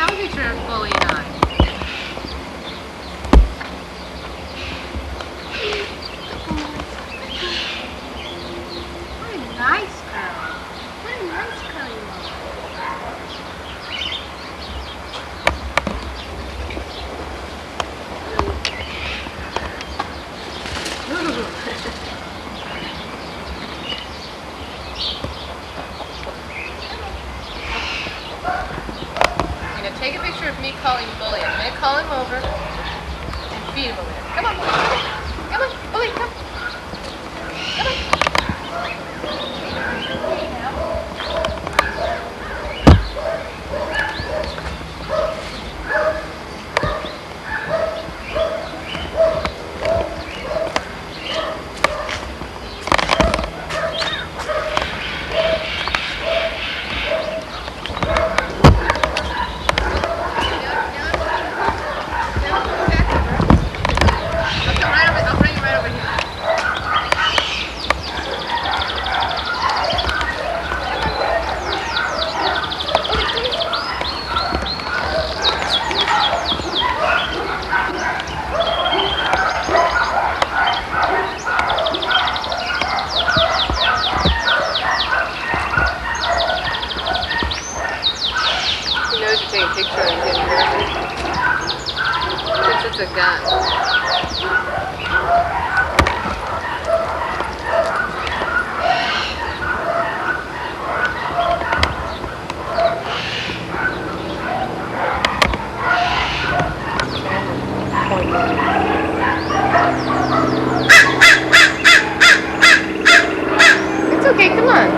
How did your bully on? What a nice girl. What a nice girl you are. Take a picture of me calling Bully. I'm going to call him over and feed him a minute. Come on, Bully. Come on, Bully, come. Come on. Take a picture and get it. Since it's a gun. It's okay, come on.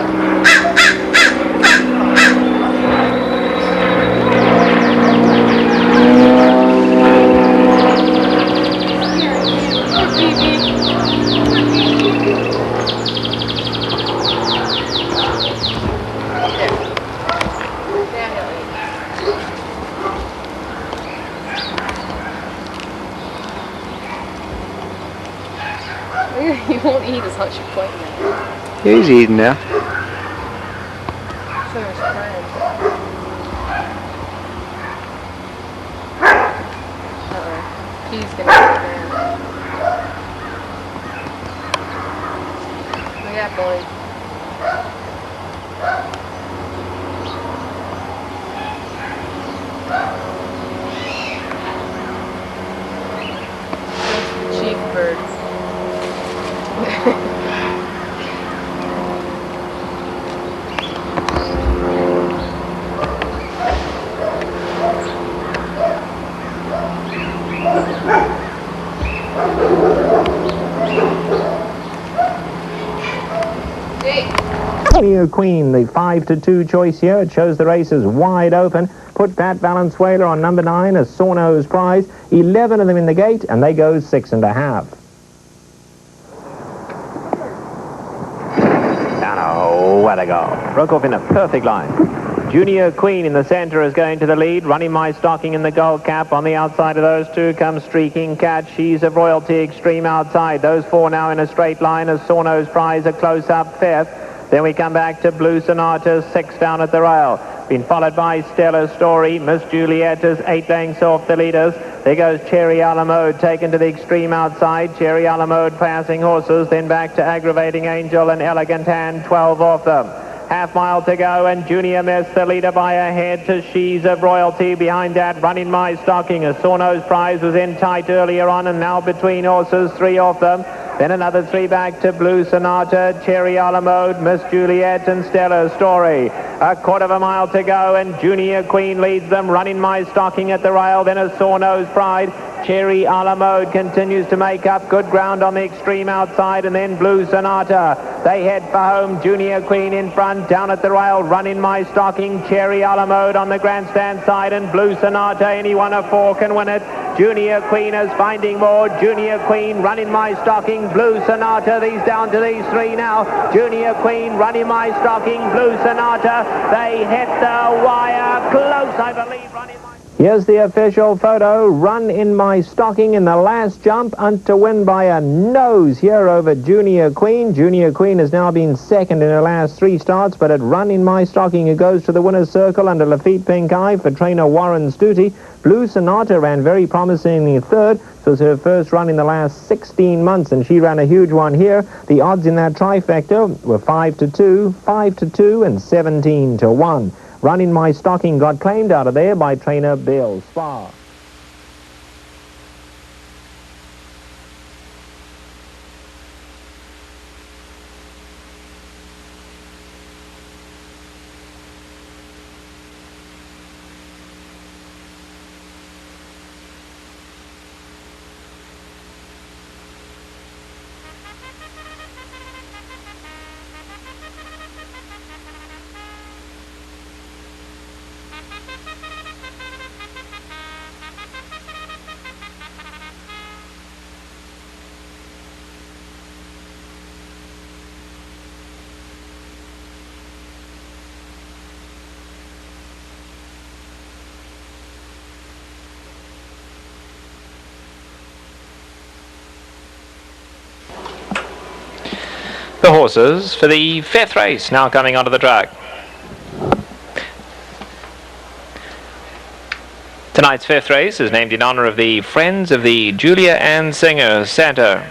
He won't eat as much as Quentin now. He's eating now. So his friend. He's gonna eat there. Look at Bully. That's the chief bird. Junia Queen, the 5-2 choice here. It shows the race is wide open. Put Pat Valenzuela on number 9 as Sorno's prize. 11 of them in the gate, and they go 6.5. Oh, what a go. Broke off in a perfect line. Junia Queen in the centre is going to the lead. Running My Stocking in the gold cap. On the outside of those two comes Streaking Cat. She's of Royalty Extreme outside. Those four now in a straight line as Sorno's prize a close-up fifth. Then we come back to Blue Sonata, 6 down at the rail. Been followed by Stellar Story. Miss Juliet is 8 lengths off the leaders. There goes Cherry Alamode taken to the extreme outside. Cherry Alamode passing horses. Then back to Aggravating Angel and Elegant Hand, 12 off them. Half mile to go, and Junior missed the leader by a head to She's of Royalty. Behind that, Running My Stocking. A Sorno's prize was in tight earlier on, and now between horses, 3 off them. Then another 3 back to Blue Sonata, Cherry Alamode, Miss Juliet and Stellar Story. A quarter of a mile to go, and Junia Queen leads them. Running My Stocking at the rail, then a Sorno's Pride. Cherry Alamode continues to make up good ground on the extreme outside, and then Blue Sonata. They head for home. Junia Queen in front, down at the rail. Running My Stocking, Cherry Alamode on the grandstand side, and Blue Sonata. Anyone of 4 can win it. Junia Queen is finding more. Junia Queen, Running My Stocking, Blue Sonata. These down to these 3 now. Junia Queen, Running My Stocking, Blue Sonata. They hit the wire close, I believe. Running My... Here's the official photo. Run in My Stocking in the last jump and to win by a nose here over Junior Queen. Junior Queen has now been second in her last 3 starts, but at Run in My Stocking it goes to the winner's circle under Lafitte Pink Eye for trainer Warren Stutey. Blue Sonata ran very promisingly third. This was her first run in the last 16 months, and she ran a huge one here. The odds in that trifecta were 5-2, 5-2, and 17-1. Run in My Stocking got claimed out of there by trainer Bill Spar. The horses for the 5th race now coming onto the track. Tonight's 5th race is named in honor of the Friends of the Julia Ann Singer Centre.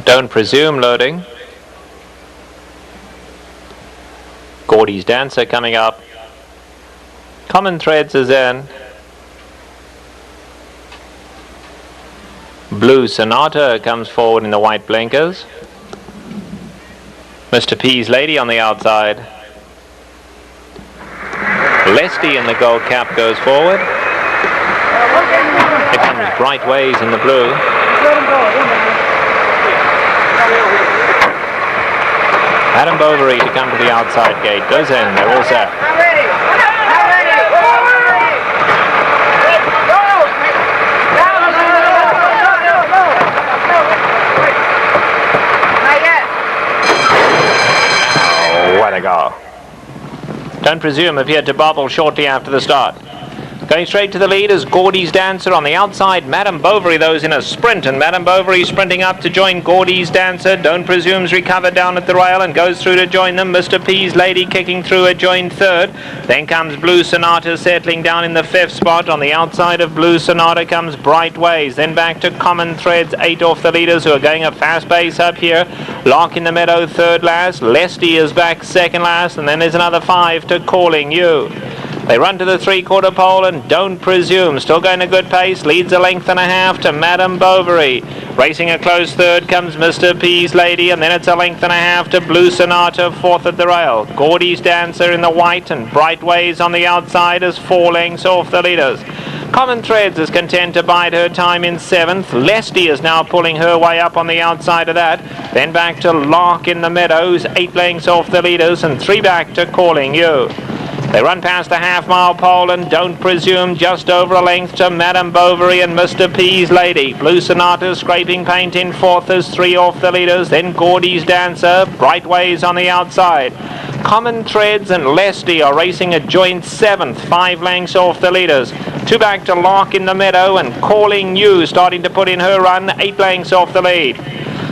Don't Presume loading. Gordy's Dancer coming up. Common Threads is in. Blue Sonata comes forward in the white blinkers. Mr. P's Lady on the outside. Lesty in the gold cap goes forward. Here comes Bright Ways in the blue. Madame Bovary to come to the outside gate. Goes in. They're all set. Oh, what a go. Don't Presume appeared to bobble shortly after the start. Going straight to the lead is Gordy's Dancer on the outside. Madame Bovary, those in a sprint, and Madame Bovary sprinting up to join Gordy's Dancer. Don't Presume's recovered down at the rail and goes through to join them. Mr. P's Lady kicking through a joined third. Then comes Blue Sonata settling down in the fifth spot. On the outside of Blue Sonata comes Bright Ways. Then back to Common Threads, 8 off the leaders who are going a fast pace up here. Lark in the Meadow, third last. Lesty is back second last. And then there's another 5 to Calling You. They run to the three-quarter pole and Don't Presume, still going a good pace, leads a length and a half to Madame Bovary. Racing a close third comes Mr. P's Lady, and then it's a length and a half to Blue Sonata, fourth at the rail. Gordy's Dancer in the white and Bright Ways on the outside is 4 lengths off the leaders. Common Threads is content to bide her time in seventh. Lesty is now pulling her way up on the outside of that. Then back to Lark in the Meadows, 8 lengths off the leaders, and 3 back to Calling You. They run past the half-mile pole and Don't Presume just over a length to Madame Bovary and Mr. P's Lady. Blue Sonata scraping paint in fourth as 3 off the leaders. Then Gordy's Dancer, Bright Ways on the outside. Common Threads and Lesty are racing a joint seventh, 5 lengths off the leaders. 2 back to Lark in the Meadow and Calling You starting to put in her run, 8 lengths off the lead.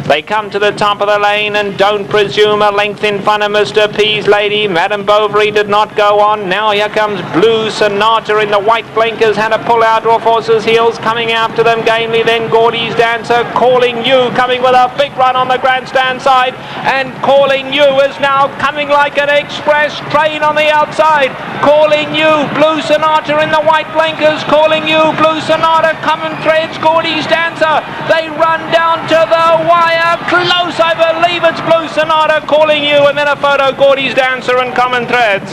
They come to the top of the lane and Don't Presume a length in front of Mr. P's Lady. Madame Bovary did not go on. Now here comes Blue Sonata in the white blinkers. Had a pull out off horse's heels. Coming after them gamely. Then Gordy's Dancer. Calling You coming with a big run on the grandstand side. And Calling You is now coming like an express train on the outside. Calling You. Blue Sonata in the white blinkers. Calling You. Blue Sonata. Common Threads. Gordy's Dancer. They run down to the wire. Close, I believe it's Blue Sonata, Calling You, and then a photo, Gordy's Dancer and Common Threads.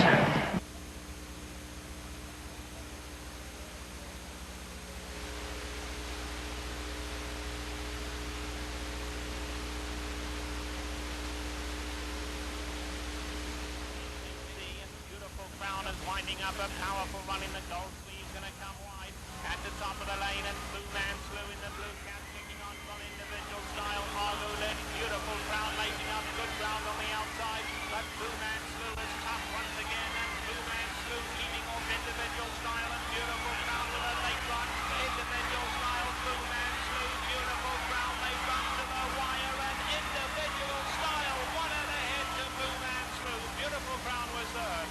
Beautiful Crown is winding up a powerful run in the gold. He's going to come wide at the top of the lane, and Blue Man Slew in the blue cap kicking on from individual style. Margot led, Beautiful Crown lacing up, good ground on the outside, but Blue Man Slew is tough once again, and Blue Man Slew leading off individual style, and Beautiful Crown with a late run. Individual style, Blue Man Slew, Beautiful Crown, they run to the wire, and individual style, 1 and ahead to Blue Man Slew. Beautiful Crown was third.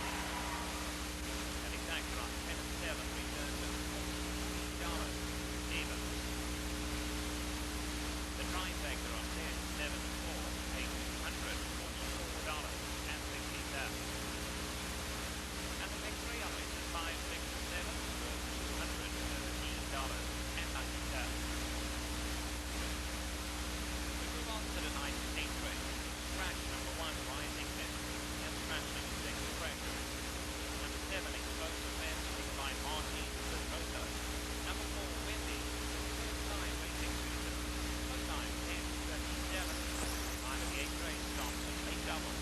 Exactor on 10 and 7 returns at $40 even. The trifecta on 10, 7 and 4, $844 and 60 cents. And the big 3 on this is 5, 6 and 7 worth $213 and 90 cents. We move on to tonight's 8th race. Scratch number 1, Rising Mist, and scratch number 6, Pressure. Number 7, Explosive Man, driven by Martin Pedrosa. Number 4, Windy, time racing season. First time, 10:37. Time of the 8th race stops at 8 doubles.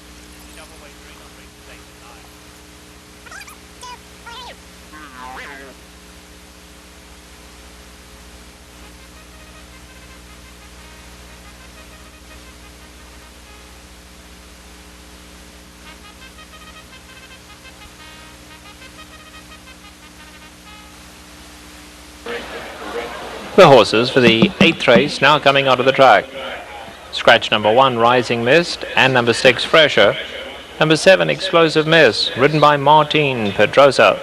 Double wagering on races 8 and 9. The horses for the 8th race now coming onto the track. Scratch number 1, Rising Mist, and number 6, Fresher. Number 7, Explosive Mist, ridden by Martin Pedrosa.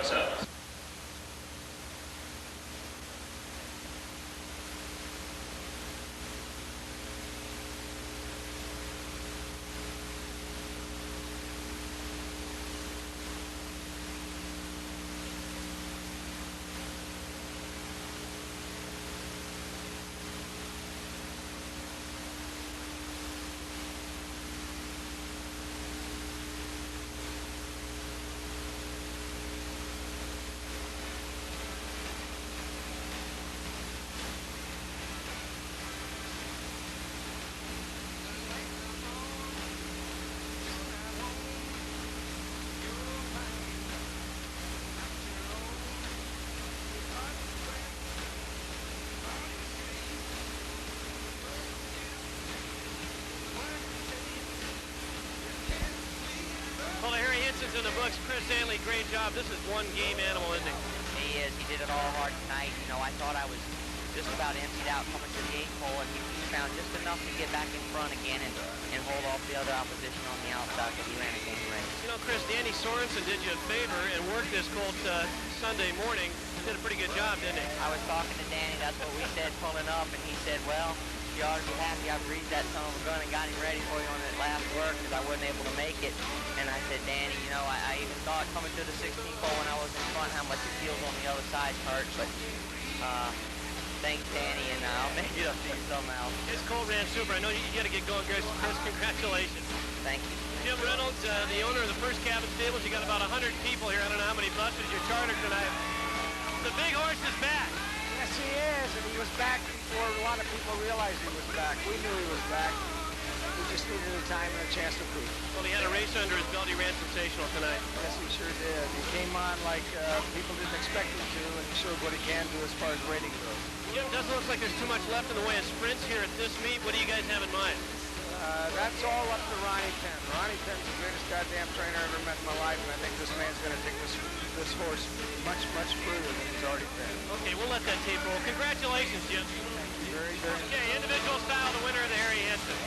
great job. This is one game animal, isn't he? He is. He did it all hard tonight. You know, I thought I was just about emptied out coming to the 8th hole, and he found just enough to get back in front again and hold off the other opposition on the outside, but he ran a game race. You know, Chris, Danny Sorensen did you a favor and worked this colt Sunday morning. He did a pretty good job, didn't he? I was talking to Danny, that's what we said pulling up, and he said, well, you ought to be happy I breezed that son of a gun and got him ready for you on that last work because I wasn't able to make it. And I said, Danny, you know, I even thought coming to the 16th hole when I was in front how much it feels on the other side hurt, but thanks, Danny, and I'll make it up to you somehow. His colt ran super. I know you got to get going, Chris. Congratulations. Thank you. Jim Reynolds, the owner of the First Cabin Stables. You got about 100 people here. I don't know how many buses you chartered tonight. The big horse is back. Yes, he is, and he was back before a lot of people realized he was back. We knew he was back. He just needed a time and a chance to prove it. Well, he had a race under his belt. He ran sensational tonight. Yes, he sure did. He came on like people didn't expect him to, and he showed what he can do as far as rating goes. Jim, it doesn't look like there's too much left in the way of sprints here at this meet. What do you guys have in mind? That's all up to Ronnie Penn. Ronnie Penn's the greatest goddamn trainer I ever met in my life, and I think this man's going to take this horse much, much further than he's already been. Okay, we'll let that tape roll. Congratulations, Jim. Very, very. Okay, individual style, the winner of the Harry Henson.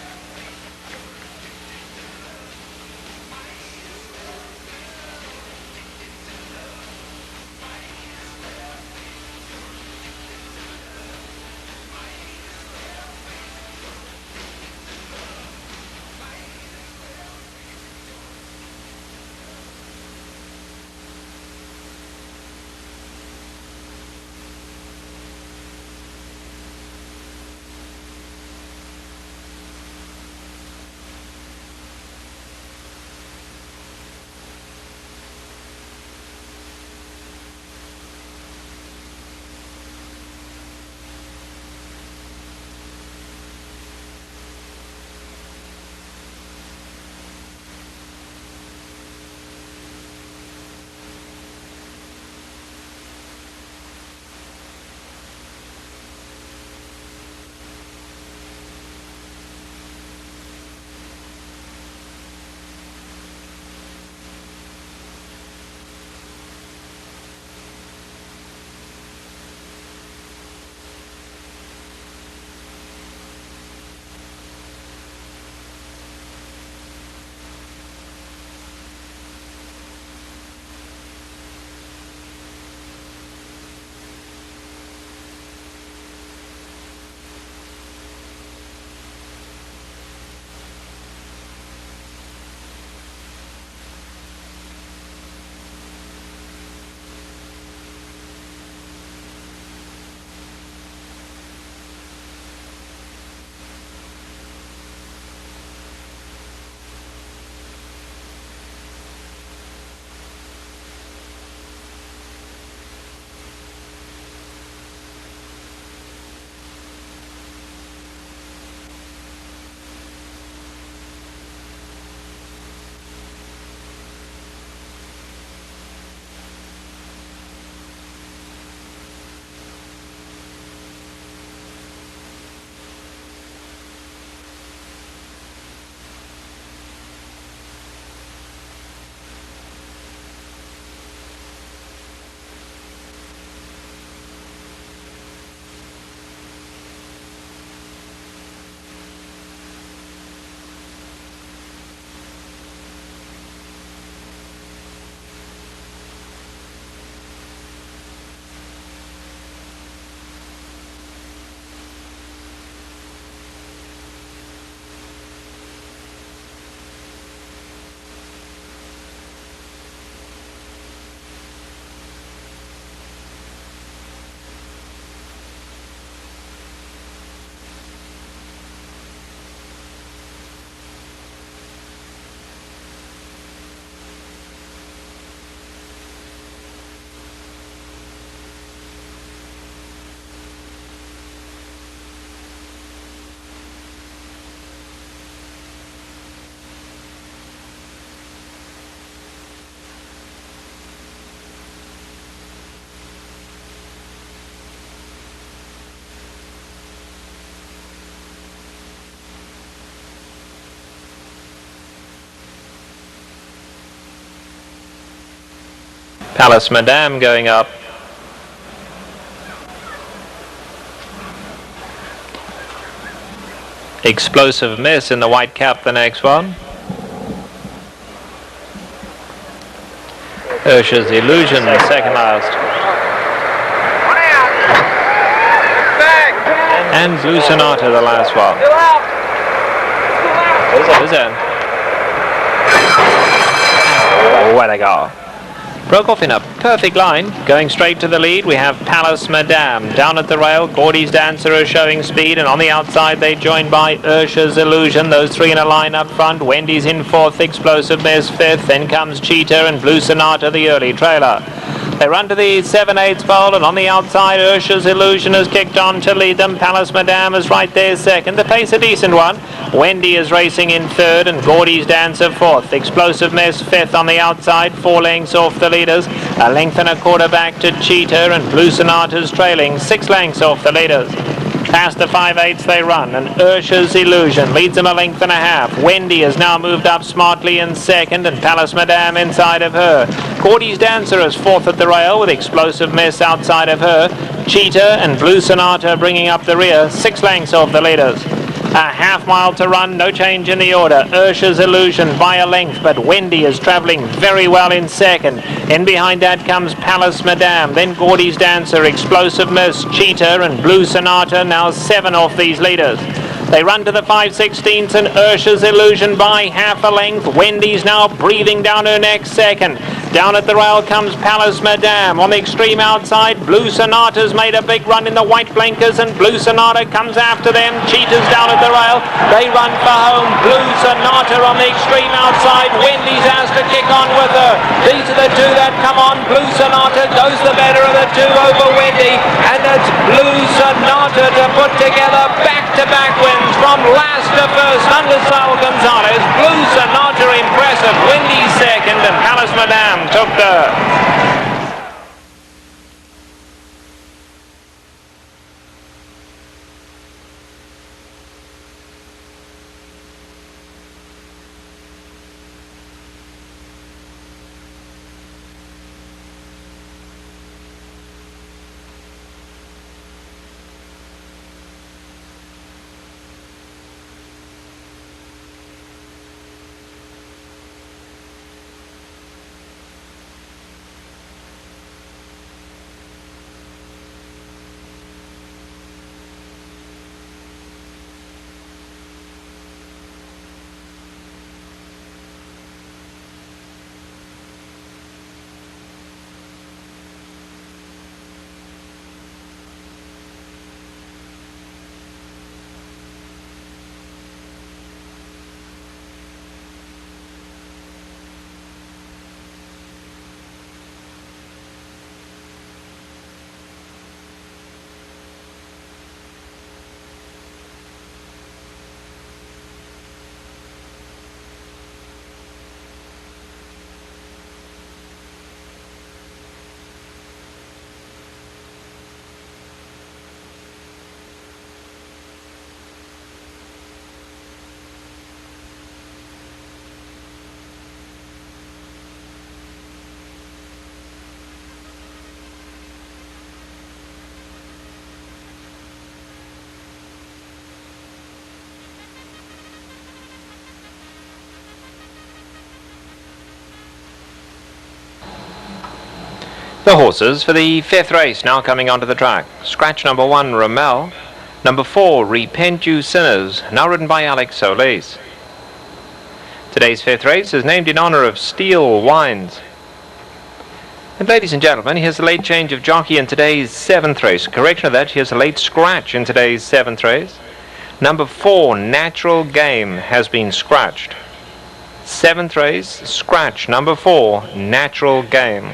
Palace Madame going up. Explosive Miss in the white cap, the next one. Ursha's Illusion, second last. And Blue Sonata, the last one. Who's in? Oh, where they go. Broke off in a perfect line. Going straight to the lead, we have Palace Madame. Down at the rail, Gordy's Dancer is showing speed, and on the outside they joined by Ursha's Illusion. Those three in a line up front. Wendy's in fourth, Explosive Miss fifth. Then comes Cheetah and Blue Sonata, the early trailer. They run to the 7/8 pole, and on the outside Ursha's Illusion has kicked on to lead them. Palace Madame is right there second. The pace a decent one. Wendy is racing in third, and Gordy's Dancer fourth. Explosive Miss fifth on the outside, 4 lengths off the leaders. A length and a quarter back to Cheetah, and Blue Sonata's trailing 6 lengths off the leaders. Past the 5/8 they run, and Ursha's Illusion leads them a length and a half. Wendy has now moved up smartly in second, and Palace Madame inside of her. Gordy's Dancer is fourth at the rail, with Explosive Miss outside of her. Cheetah and Blue Sonata bringing up the rear, 6 lengths off the leaders. A half mile to run, no change in the order. Ursha's Illusion by a length, but Wendy is travelling very well in second. In behind that comes Palace Madame, then Gordy's Dancer, Explosive Miss, Cheetah and Blue Sonata, now 7 off these leaders. They run to the 5/16 and Ursha's Illusion by half a length. Wendy's now breathing down her neck second. Down at the rail comes Palace Madame. On the extreme outside, Blue Sonata's made a big run in the white blinkers, and Blue Sonata comes after them. Cheetah's down at the rail. They run for home. Blue Sonata on the extreme outside. Wendy's has to kick on with her. These are the two that come on. Blue Sonata goes the better of the two over Wendy, and it's Blue Sonata to put together back-to-back wins from last to first under Sal Gonzalez. Blue Sonata impressive. Wendy second, and Palace Madame took third. The horses for the 5th race now coming onto the track. Scratch number 1, Rommel. Number 4, Repent You Sinners, now ridden by Alex Solis. Today's 5th race is named in honour of Steel Wines. And ladies and gentlemen, here's a late change of jockey in today's 7th race. Correction of that, here's a late scratch in today's 7th race. Number 4, Natural Game, has been scratched. 7th race, scratch number 4, Natural Game.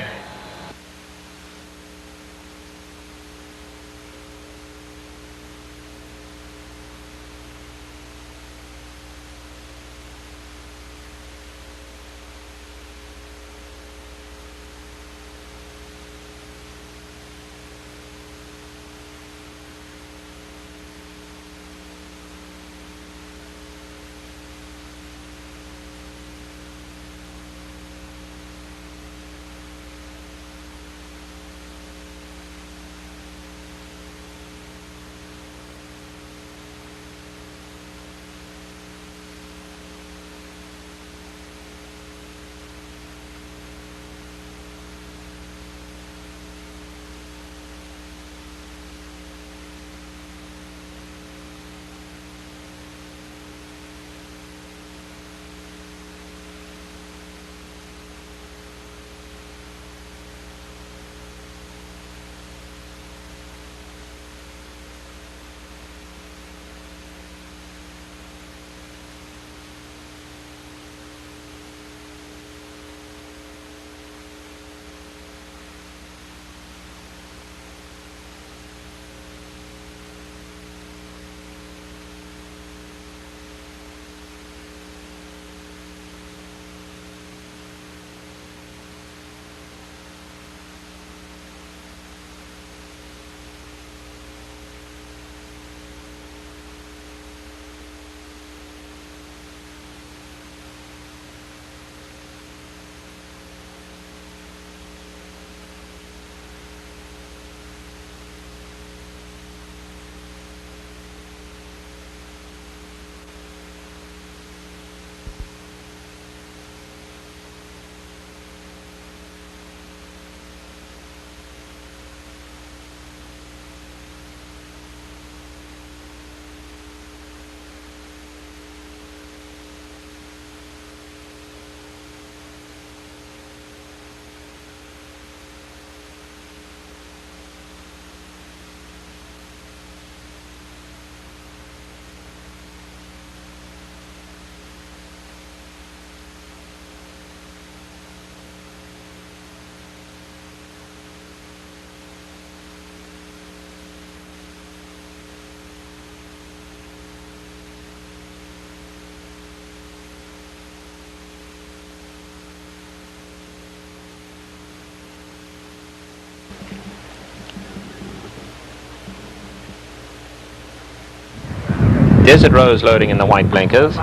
Desert Rose loading in the white blinkers.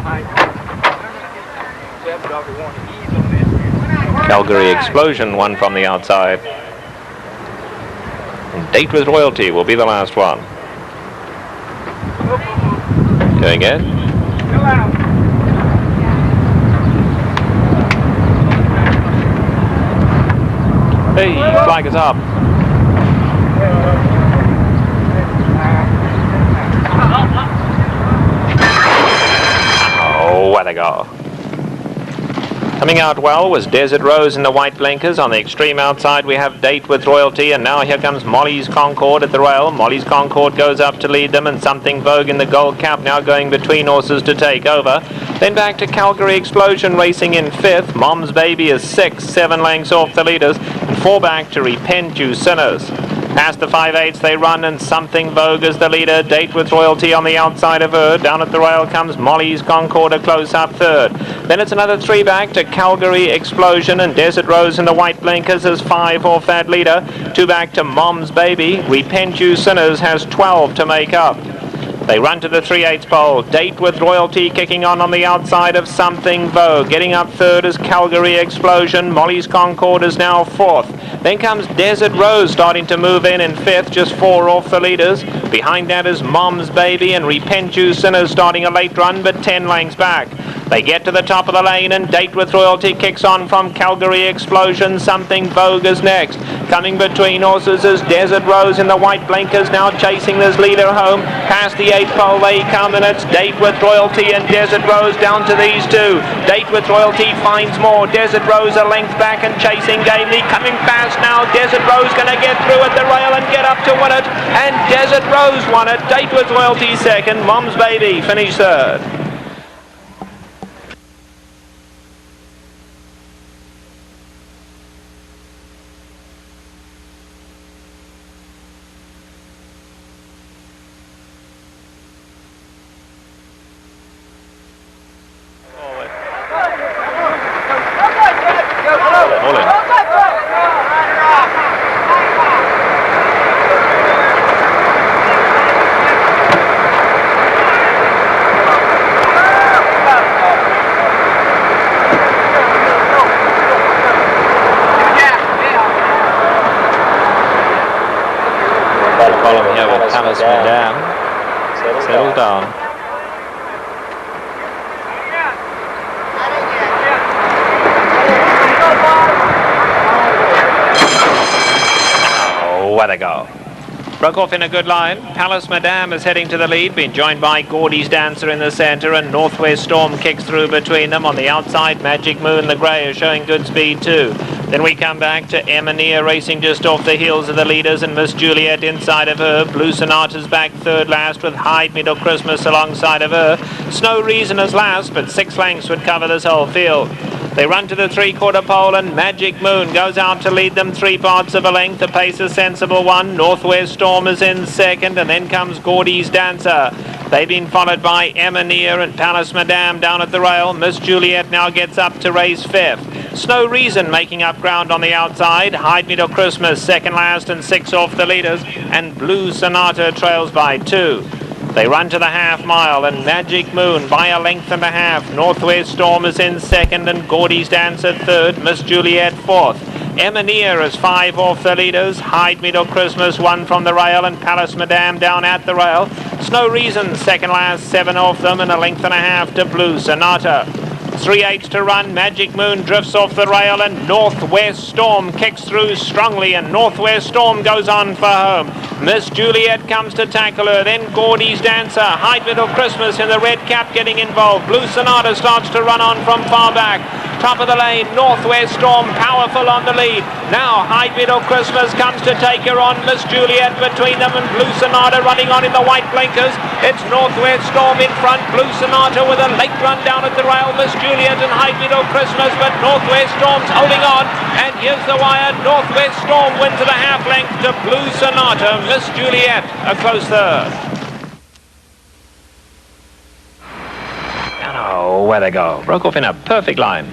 Calgary Explosion, one from the outside. And Date with Royalty will be the last one. Going in. Hey, flag is up. Oh, where they go. Coming out well was Desert Rose in the white blinkers. On the extreme outside we have Date with Royalty, and now here comes Molly's Concord at the rail. Molly's Concord goes up to lead them, and Something Vogue in the gold cap now going between horses to take over. Then back to Calgary Explosion racing in 5th. Mom's Baby is 6th, 7 lengths off the leaders, and 4 back to Repent You Sinners. Past the 5/8 they run, and Something Vogue is the leader. Date with Royalty on the outside of her. Down at the rail comes Molly's Concord a close-up 3rd. Then it's another 3 back to Calgary Explosion, and Desert Rose in the white blinkers is 5 off that leader. 2 back to Mom's Baby. Repent You Sinners has 12 to make up. They run to the 3/8 pole. Date with Royalty kicking on the outside of Something Vogue. Getting up 3rd is Calgary Explosion. Molly's Concord is now 4th. Then comes Desert Rose starting to move in 5th, just 4 off the leaders. Behind that is Mom's Baby, and Repent You Sinners starting a late run, but 10 lengths back. They get to the top of the lane, and Date with Royalty kicks on from Calgary Explosion. Something Vogue is next. Coming between horses is Desert Rose in the white blinkers, now chasing this leader home. Past the 8th pole they come, and it's Date with Royalty and Desert Rose down to these two. Date with Royalty finds more. Desert Rose a length back and chasing gamely. Coming fast now. Desert Rose going to get through at the rail and get up to win it. And Desert Rose won it. Date with Royalty 2nd. Mom's Baby finished 3rd. Following here with Palace Madame. Settle down. Oh, where they go. Broke off in a good line. Palace Madame is heading to the lead, being joined by Gordy's Dancer in the centre, and Northwest Storm kicks through between them. On the outside, Magic Moon, the grey, is showing good speed too. Then we come back to Emaneer racing just off the heels of the leaders, and Miss Juliet inside of her. Blue Sonata's back 3rd last, with Hyde Middle Christmas alongside of her. Snow Reason is last, but 6 lengths would cover this whole field. They run to the 3/4 pole, and Magic Moon goes out to lead them 3 parts of a length. The pace is sensible one. Northwest Storm is in 2nd, and then comes Gordy's Dancer. They've been followed by Emaneer and Palace Madame down at the rail. Miss Juliet now gets up to race 5th. Snow Reason making up ground on the outside. Hyde Middle Christmas 2nd last and 6 off the leaders, and Blue Sonata trails by 2. They run to the half-mile, and Magic Moon by a length and a half. Northwest Storm is in 2nd, and Gordy's Dancer 3rd. Miss Juliet 4th. Emaneer is 5 off the leaders. Hyde Middle Christmas 1 from the rail, and Palace Madame down at the rail. Snow Reason 2nd last, 7 off them, and a length and a half to Blue Sonata. 3/8 to run. Magic Moon drifts off the rail, and Northwest Storm kicks through strongly, and Northwest Storm goes on for home. Miss Juliet comes to tackle her, then Gordy's Dancer. Hyde Middle Christmas in the red cap getting involved. Blue Sonata starts to run on from far back. Top of the lane, Northwest Storm powerful on the lead. Now Hyde Middle Christmas comes to take her on. Miss Juliet between them, and Blue Sonata running on in the white blinkers. It's Northwest Storm in front. Blue Sonata with a late run down at the rail. Miss Juliet and Hyde Middle Christmas, but Northwest Storm's holding on. And here's the wire. Northwest Storm wins at a half length to Blue Sonata. Miss Juliet a close 3rd. Oh, where they go. Broke off in a perfect line.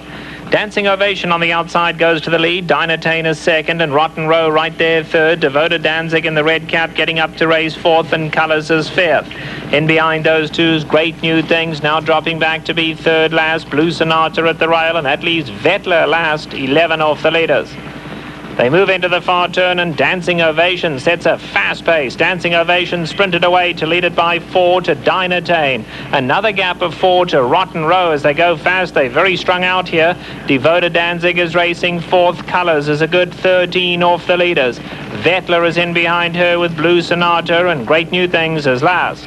Dancing Ovation on the outside goes to the lead. Dynatane is second, and Rotten Row right there third. Devoted Danzig in the red cap getting up to race fourth, and Colours is fifth. In behind those two's Great New Things, now dropping back to be third last. Blue Sonata at the rail, and that leaves Vettler last, 11 off the leaders. They move into the far turn, and Dancing Ovation sets a fast pace. Dancing Ovation sprinted away to lead it by 4 to Dynatane. Another gap of 4 to Rotten Row as they go fast. They're very strung out here. Devoted Danzig is racing fourth. Colours is a good 13 off the leaders. Vettler is in behind her with Blue Sonata, and Great New Things is last.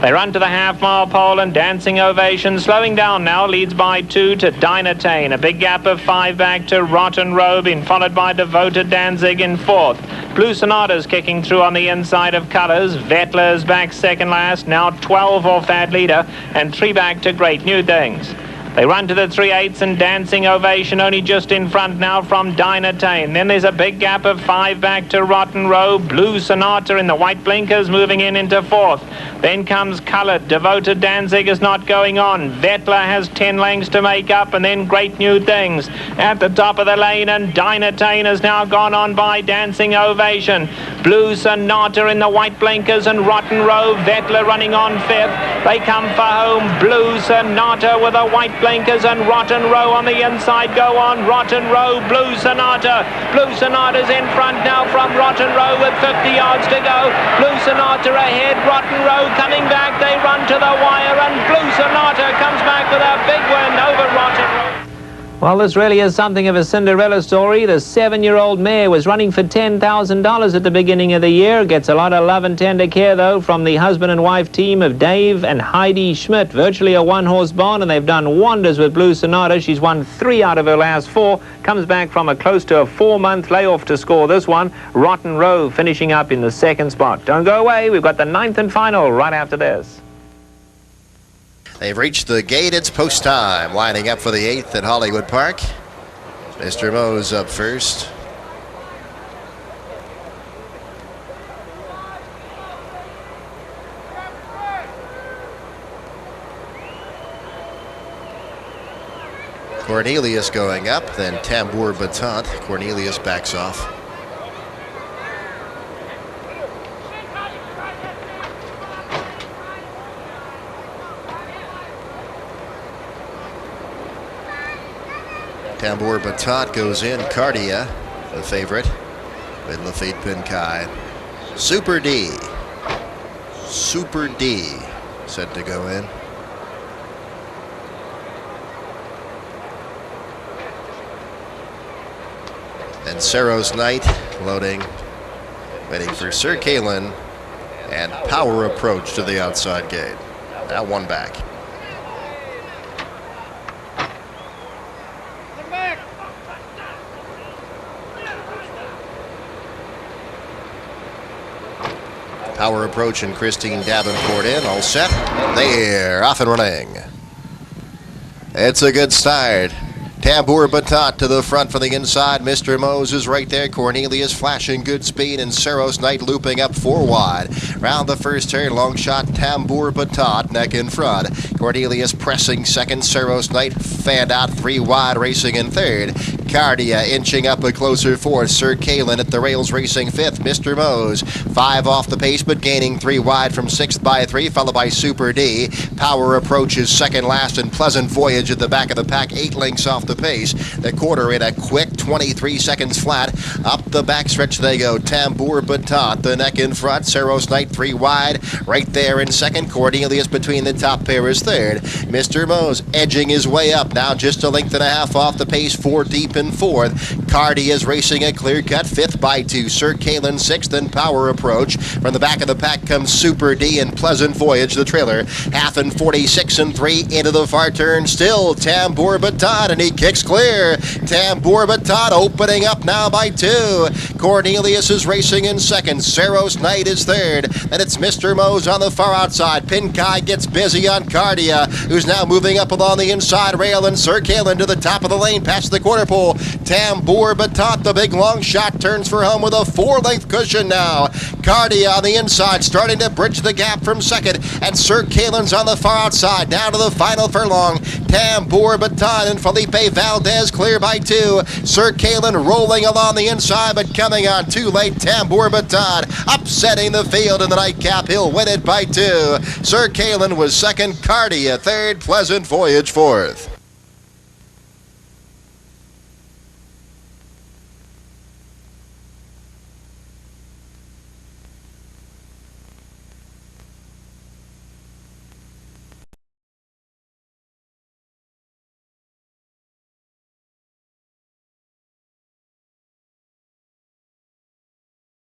They run to the half-mile pole, and Dancing Ovation, slowing down now, leads by 2 to Dynatane. A big gap of 5 back to Rotten Row, being followed by Devoted Danzig in fourth. Blue Sonata's kicking through on the inside of Colours. Vettler's back second last, now 12 off that leader, and 3 back to Great New Things. They run to the 3/8, and Dancing Ovation only just in front now from Dynatane. Then there's a big gap of 5 back to Rotten Row. Blue Sonata in the white blinkers moving in into fourth. Then comes Coloured. Devoted Danzig is not going on. Vettler has 10 lengths to make up, and then Great New Things at the top of the lane, and Dynatane has now gone on by Dancing Ovation. Blue Sonata in the white blinkers, and Rotten Row. Vettler running on fifth. They come for home. Blue Sonata with a white blinkers, and Rotten Row on the inside go on. Rotten Row, Blue Sonata. Blue Sonata's in front now from Rotten Row with 50 yards to go. Blue Sonata ahead, Rotten Row coming back. They run to the wire, and Blue Sonata comes back with a big win over Rotten Row. Well, this really is something of a Cinderella story. The 7-year-old mare was running for $10,000 at the beginning of the year. Gets a lot of love and tender care, though, from the husband and wife team of Dave and Heidi Schmidt. Virtually a one-horse barn, and they've done wonders with Blue Sonata. She's won 3 out of her last 4. Comes back from a close to a 4-month layoff to score this one. Rotten Row finishing up in the second spot. Don't go away. We've got the 9th and final right after this. They've reached the gate. It's post time. Lining up for the 8th at Hollywood Park. Mr. Mose up first. Cornelius going up, then Tambour Battant. Cornelius backs off. Tambour Battant goes in. Cardia, the favorite, with Lafitte Pinkai. Super D. Super D set to go in. And Saros Knight loading, waiting for Sir Kalen, and Power Approach to the outside gate. Now 1 back. Power Approach and Christine Davenport in, all set. They're off and running. It's a good start. Tambour Battant to the front from the inside. Mr. Mose is right there. Cornelius flashing good speed, and Saros Knight looping up 4 wide. Round the first turn, long shot Tambour Battant neck in front. Cornelius pressing second. Saros Knight fanned out 3 wide, racing in third. Cardia inching up a closer fourth. Sir Kalen at the rails racing 5th. Mr. Mose 5 off the pace, but gaining 3 wide from 6th by 3, followed by Super D. Power Approach is second last, and Pleasant Voyage at the back of the pack, 8 lengths off the pace. The quarter in a quick 23 seconds flat. Up the backstretch they go. Tambour Battant, the neck in front. Saros Knight 3 wide. Right there in second. Cornelius between the top pair is third. Mr. Mose edging his way up. Now just a length and a half off the pace. 4 deep in fourth. Cardi is racing a clear cut. 5th by 2. Sir Kalen 6th, and Power Approach. From the back of the pack comes Super D and Pleasant Voyage, the trailer. Half and 46 and 3 into the far turn. Still Tambour Battant, and he kicks clear. Tambour Battant Batat opening up now by 2. Cornelius is racing in second. Saros Knight is third. Then it's Mr. Mose on the far outside. Pinkai gets busy on Cardia, who's now moving up along the inside rail, and Sir Kalen to the top of the lane past the quarter pole. Tambour Batat, the big long shot, turns for home with a 4-length cushion now. Cardia on the inside, starting to bridge the gap from second, and Sir Kalen's on the far outside, down to the final furlong. Tambour Batat and Felipe Valdez clear by 2. Sir Kalen rolling along the inside, but coming on too late. Tambour Batat upsetting the field in the nightcap. He'll win it by 2. Sir Kalen was second, Cardia third, Pleasant Voyage fourth.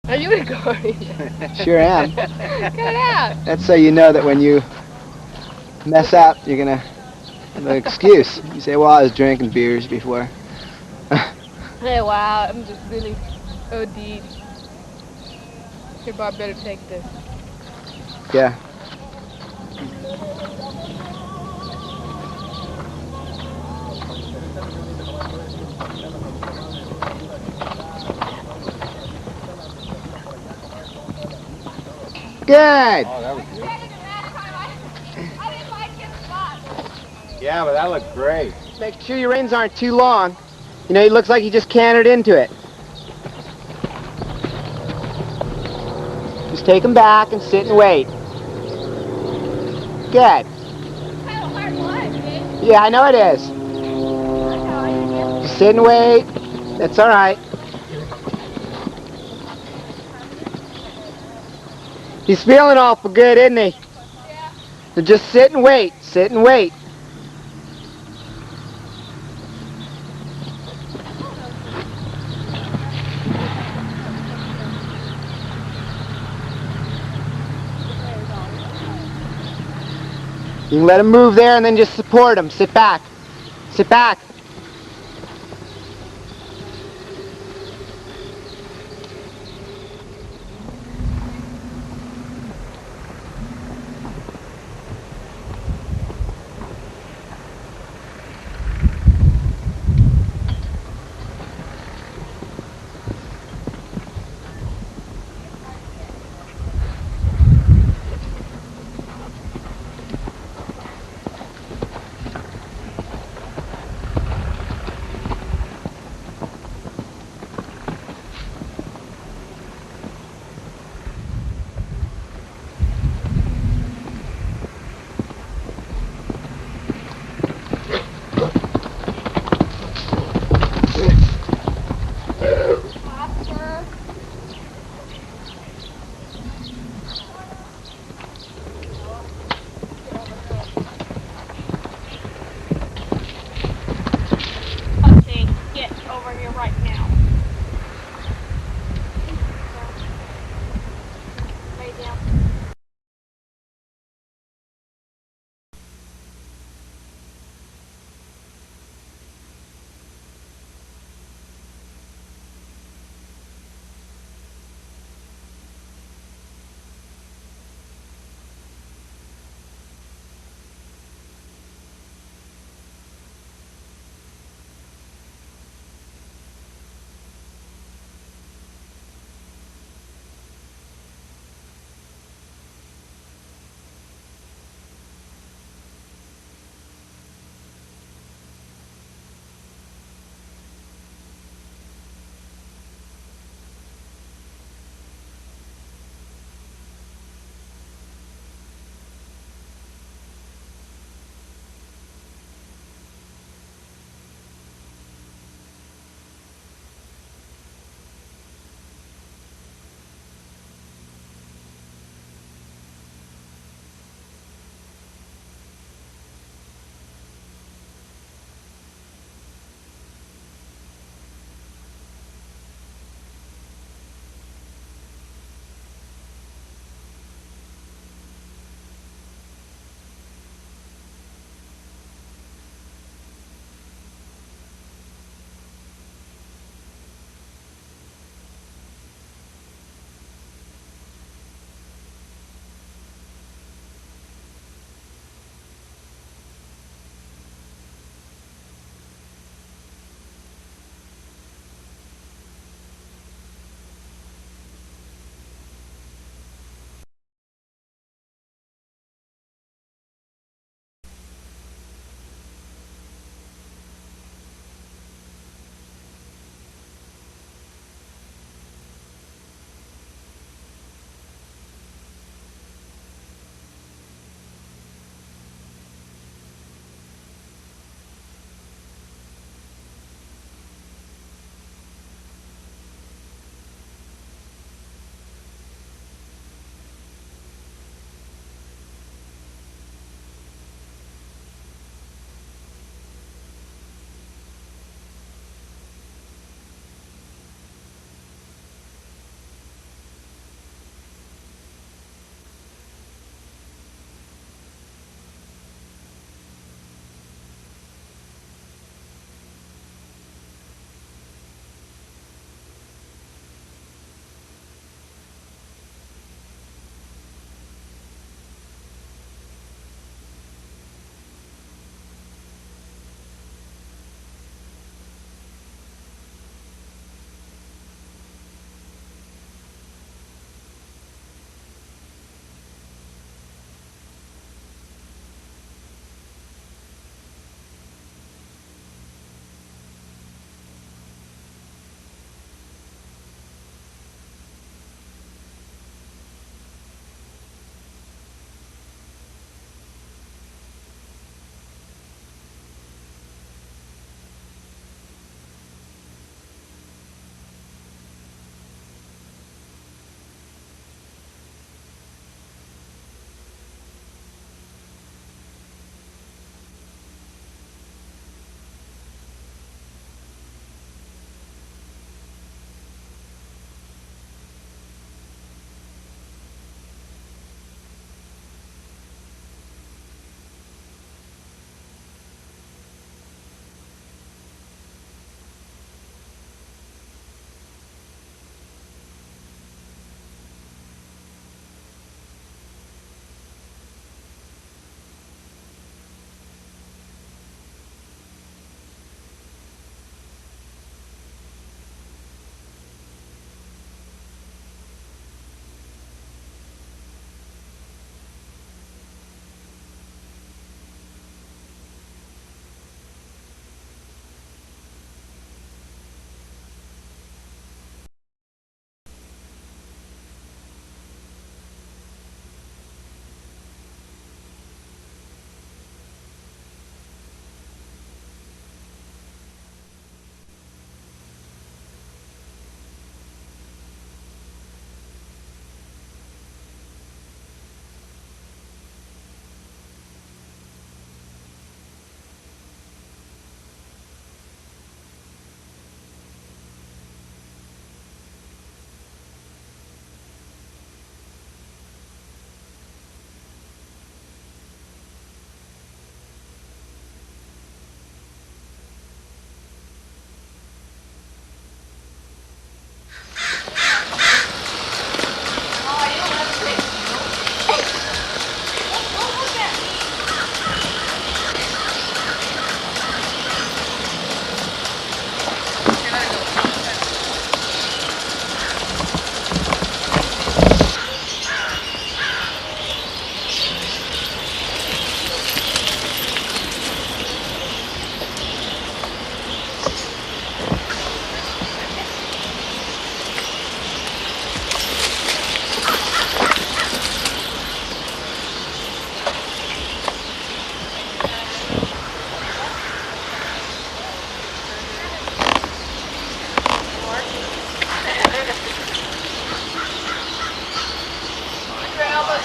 Are you recording? Sure am. Cut it out. That's so you know that when you mess up, you're gonna have an excuse. You say, well, I was drinking beers before. Hey, wow, I'm just really OD'd. Here, Bob, better take this. Yeah. Good. Oh, that was good. Yeah, but that looked great. Make sure your reins aren't too long. You know, he looks like he just cantered into it. Just take him back and sit and wait. Good. Yeah, I know it is. Just sit and wait. That's all right. He's feeling awful good, isn't he? Yeah. So just sit and wait. Sit and wait. You can let him move there and then just support him. Sit back. Sit back.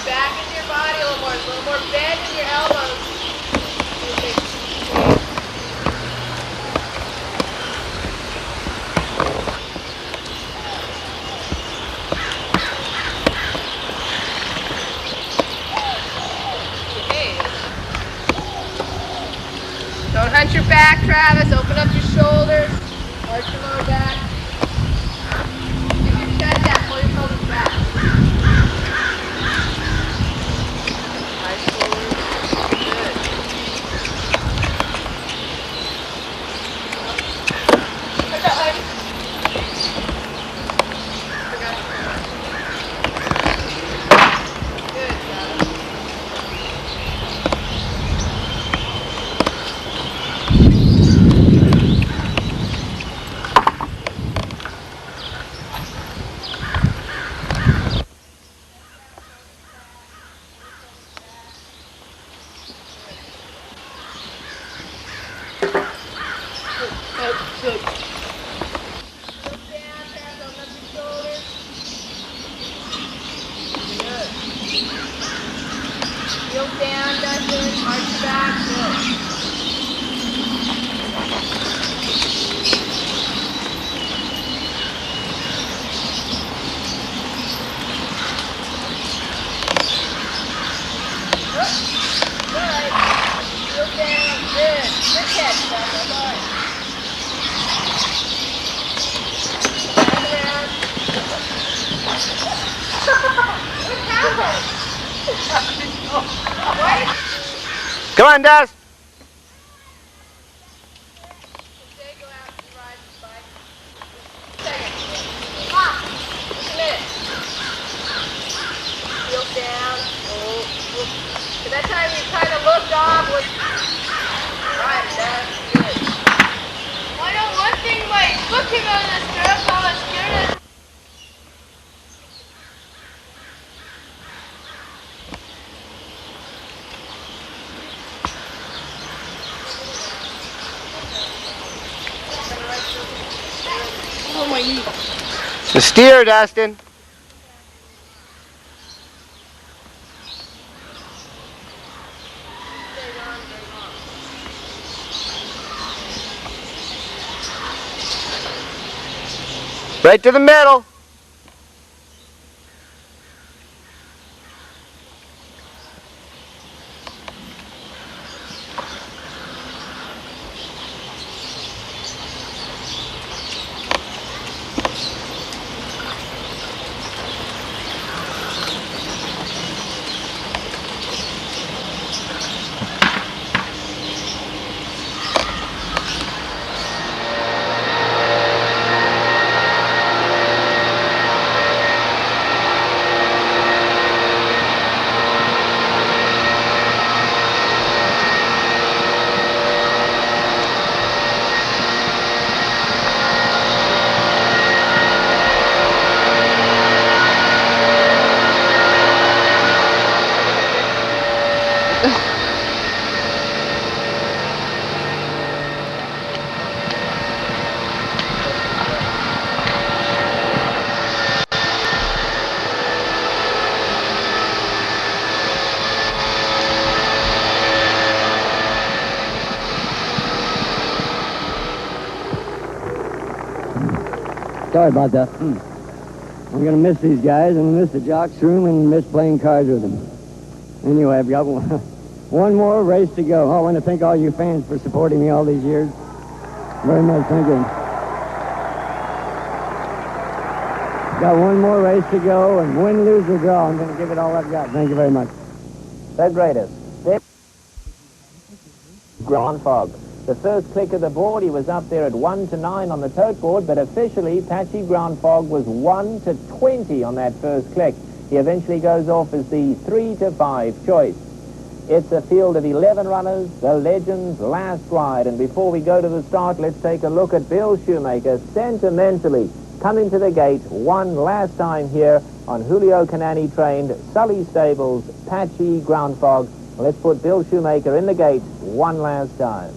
back into your body a little more bend in your elbows. Don't hunch your back, Travis. Open up your shoulders. Arch your lower back. Keep your chest out. Pull your shoulders back. Nice forward. Good. Put that leg. Good, Travis. Good. Look down, Travis. Open up your shoulders. Good. Heel down, Dustin. Arch your back. Good. Good. Heel down. Good. Good catch, Dustin. All right. Back around. What happened? What? Come on, Dust. Okay, go out and ride the bike. Second. Just a minute. Heel down. Oh. By that time you kind of looked off. Right, that's good. I know one thing by looking on the stirrups, all the scared. Oh my knee. The steer, Dustin. Right to the middle. Sorry about that. I'm going to miss these guys, and miss the Jocks room, and miss playing cards with them. Anyway, I've got one more race to go. I want to thank all you fans for supporting me all these years. Very much, thank you. Got one more race to go, and win, lose, or draw, I'm going to give it all I've got. Thank you very much. The greatest. Grand Fog. The first click of the board, he was up there at 1-9 on the tote board, but officially, Patchy Grand Fog was 1-20 on that first click. He eventually goes off as the 3-5 choice. It's a field of 11 runners, the Legends' last ride. And before we go to the start, let's take a look at Bill Shoemaker, sentimentally coming to the gate one last time here on Julio Canani trained Sully Stables, Patchy Grand Fog. Let's put Bill Shoemaker in the gate one last time.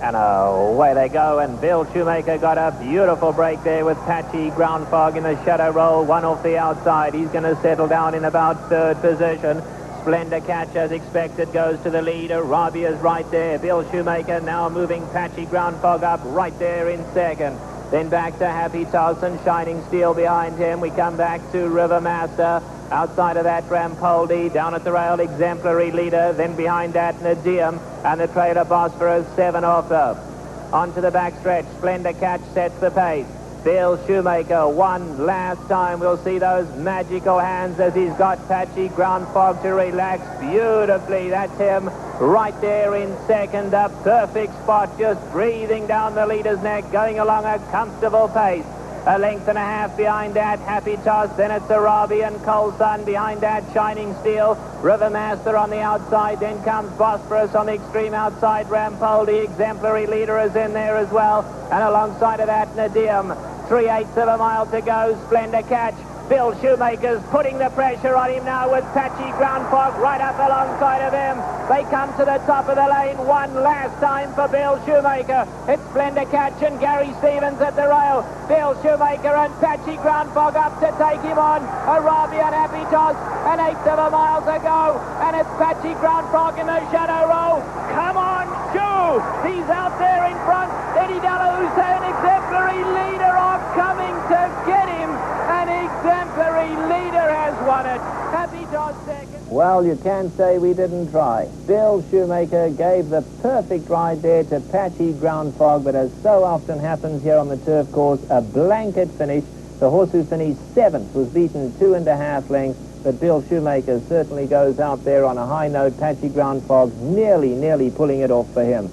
And away they go, and Bill Shoemaker got a beautiful break there with Patchy Ground Fog in the shadow roll, one off the outside. He's going to settle down in about third position. Splendor Catch, as expected, goes to the lead. Arabia's right there. Bill Shoemaker now moving Patchy Ground Fog up right there in second. Then back to Happy Toss and Shining Steel behind him. We come back to River Master. Outside of that, Rampoldi. Down at the rail, Exemplary Leader. Then behind that, Nadeem. And the trailer Bosphorus, 7 off them. Onto the backstretch. Splendor Catch sets the pace. Bill Shoemaker, one last time. We'll see those magical hands as he's got Patchy Ground Fog to relax beautifully. That's him right there in second. A perfect spot, just breathing down the leader's neck, going along a comfortable pace. A length and a half behind that, Happy Toss. Then it's Arabian Cold Sun behind that, Shining Steel. River Master on the outside. Then comes Bosphorus on the extreme outside. Rampoldi, Exemplary Leader, is in there as well. And alongside of that, Nadeem. 3/8 of a mile to go. Splendor Catch. Bill Shoemaker's putting the pressure on him now with Patchy Ground Fog right up alongside of him. They come to the top of the lane one last time for Bill Shoemaker. It's Splendor Catch and Gary Stevens at the rail. Bill Shoemaker and Patchy Ground Fog up to take him on. Arabian Happy Toss, an 1/8 of a mile to go. And it's Patchy Ground Fog in the shadow roll. Come on, Joe! He's out there in front. Eddie Delahoussaye, an Exemplary Leader, are coming to get him. An Exemplary Leader has won it. Happy Toss second. Well, you can't say we didn't try. Bill Shoemaker gave the perfect ride there to Patchy Ground Fog, but as so often happens here on the turf course, a blanket finish. The horse who finished 7th was beaten 2.5 lengths, but Bill Shoemaker certainly goes out there on a high note. Patchy Ground Fog nearly pulling it off for him.